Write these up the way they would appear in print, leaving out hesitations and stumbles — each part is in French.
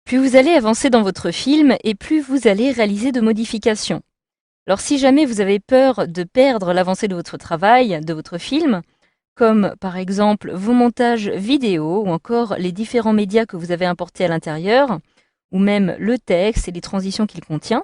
Plus vous allez avancer dans votre film et plus vous allez réaliser de modifications. Alors si jamais vous avez peur de perdre l'avancée de votre travail, de votre film, comme par exemple vos montages vidéo ou encore les différents médias que vous avez importés à l'intérieur, ou même le texte et les transitions qu'il contient,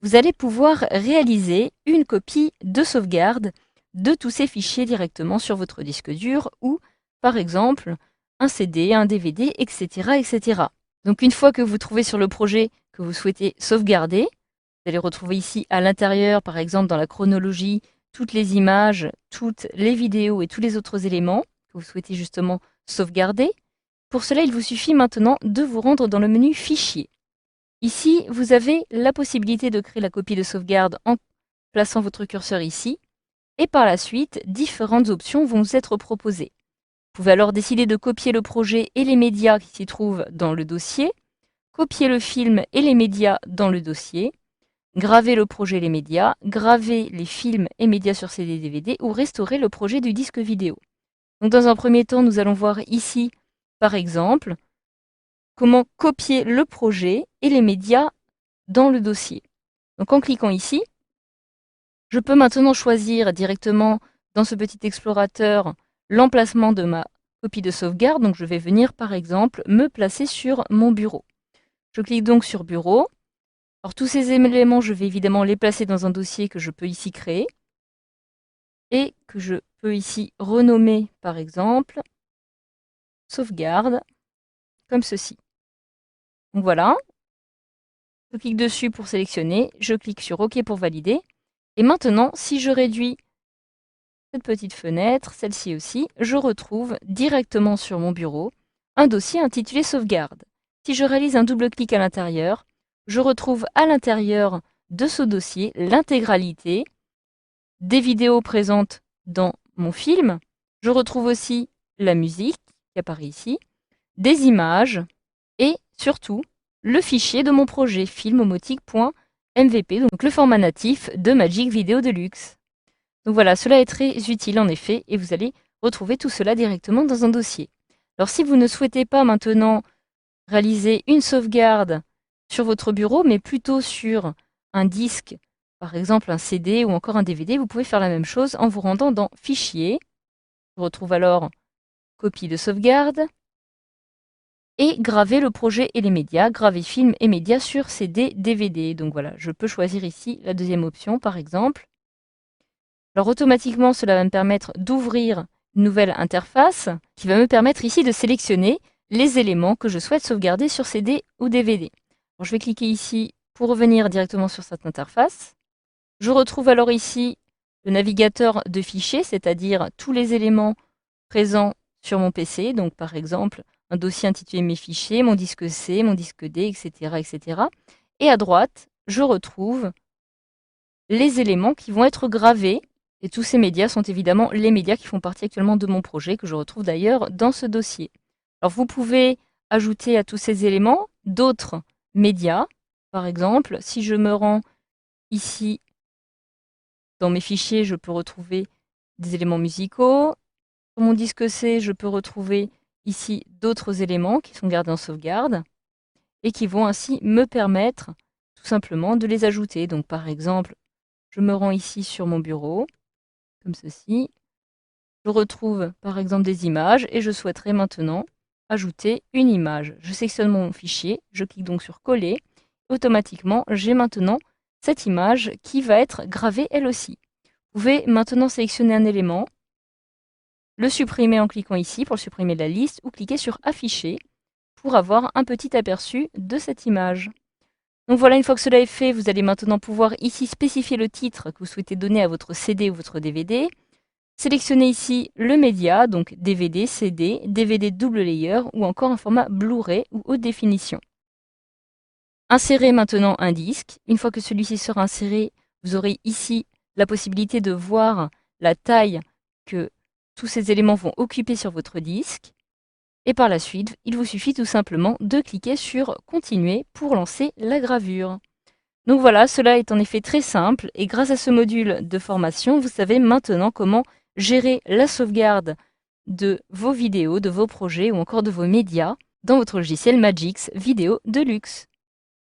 vous allez pouvoir réaliser une copie de sauvegarde de tous ces fichiers directement sur votre disque dur ou, par exemple, un CD, un DVD, etc., etc. Donc une fois que vous trouvez sur le projet que vous souhaitez sauvegarder, vous allez retrouver ici à l'intérieur, par exemple dans la chronologie, toutes les images, toutes les vidéos et tous les autres éléments que vous souhaitez justement sauvegarder. Pour cela, il vous suffit maintenant de vous rendre dans le menu Fichier. Ici, vous avez la possibilité de créer la copie de sauvegarde en plaçant votre curseur ici. Et par la suite, différentes options vont vous être proposées. Vous pouvez alors décider de copier le projet et les médias qui s'y trouvent dans le dossier, copier le film et les médias dans le dossier, graver le projet et les médias, graver les films et médias sur CD DVD ou restaurer le projet du disque vidéo. Donc dans un premier temps, nous allons voir ici, par exemple, comment copier le projet et les médias dans le dossier. Donc en cliquant ici, je peux maintenant choisir directement dans ce petit explorateur l'emplacement de ma copie de sauvegarde. Donc je vais venir par exemple me placer sur mon bureau. Je clique donc sur Bureau. Alors tous ces éléments, je vais évidemment les placer dans un dossier que je peux ici créer et que je peux ici renommer par exemple sauvegarde comme ceci. Donc voilà, je clique dessus pour sélectionner, je clique sur OK pour valider. Et maintenant, si je réduis cette petite fenêtre, celle-ci aussi, je retrouve directement sur mon bureau un dossier intitulé Sauvegarde. Si je réalise un double clic à l'intérieur, je retrouve à l'intérieur de ce dossier l'intégralité des vidéos présentes dans mon film. Je retrouve aussi la musique qui apparaît ici, des images et surtout le fichier de mon projet filmomotique.mvp, donc le format natif de Magic Video Deluxe. Donc voilà, cela est très utile en effet et vous allez retrouver tout cela directement dans un dossier. Alors si vous ne souhaitez pas maintenant réaliser une sauvegarde sur votre bureau, mais plutôt sur un disque, par exemple un CD ou encore un DVD, vous pouvez faire la même chose en vous rendant dans Fichier. Je retrouve alors Copie de sauvegarde et graver le projet et les médias, graver film et médias sur CD, DVD. Donc voilà, je peux choisir ici la deuxième option par exemple. Alors automatiquement, cela va me permettre d'ouvrir une nouvelle interface qui va me permettre ici de sélectionner les éléments que je souhaite sauvegarder sur CD ou DVD. Alors, je vais cliquer ici pour revenir directement sur cette interface. Je retrouve alors ici le navigateur de fichiers, c'est-à-dire tous les éléments présents sur mon PC. Donc par exemple, un dossier intitulé Mes fichiers, mon disque C, mon disque D, etc., etc. Et à droite, je retrouve les éléments qui vont être gravés. Et tous ces médias sont évidemment les médias qui font partie actuellement de mon projet, que je retrouve d'ailleurs dans ce dossier. Alors vous pouvez ajouter à tous ces éléments d'autres médias. Par exemple, si je me rends ici dans mes fichiers, je peux retrouver des éléments musicaux. Sur mon disque C, je peux retrouver ici d'autres éléments qui sont gardés en sauvegarde et qui vont ainsi me permettre tout simplement de les ajouter. Donc par exemple, je me rends ici sur mon bureau, comme ceci. Je retrouve par exemple des images et je souhaiterais maintenant ajouter une image. Je sélectionne mon fichier, je clique donc sur coller. Automatiquement, j'ai maintenant cette image qui va être gravée elle aussi. Vous pouvez maintenant sélectionner un élément, le supprimer en cliquant ici pour le supprimer de la liste ou cliquer sur afficher pour avoir un petit aperçu de cette image. Donc voilà, une fois que cela est fait, vous allez maintenant pouvoir ici spécifier le titre que vous souhaitez donner à votre CD ou votre DVD. Sélectionnez ici le média, donc DVD, CD, DVD double layer ou encore un format Blu-ray ou haute définition. Insérez maintenant un disque. Une fois que celui-ci sera inséré, vous aurez ici la possibilité de voir la taille que tous ces éléments vont occuper sur votre disque. Et par la suite, il vous suffit tout simplement de cliquer sur Continuer pour lancer la gravure. Donc voilà, cela est en effet très simple et grâce à ce module de formation, vous savez maintenant comment gérer la sauvegarde de vos vidéos, de vos projets ou encore de vos médias dans votre logiciel Magix Vidéo de luxe.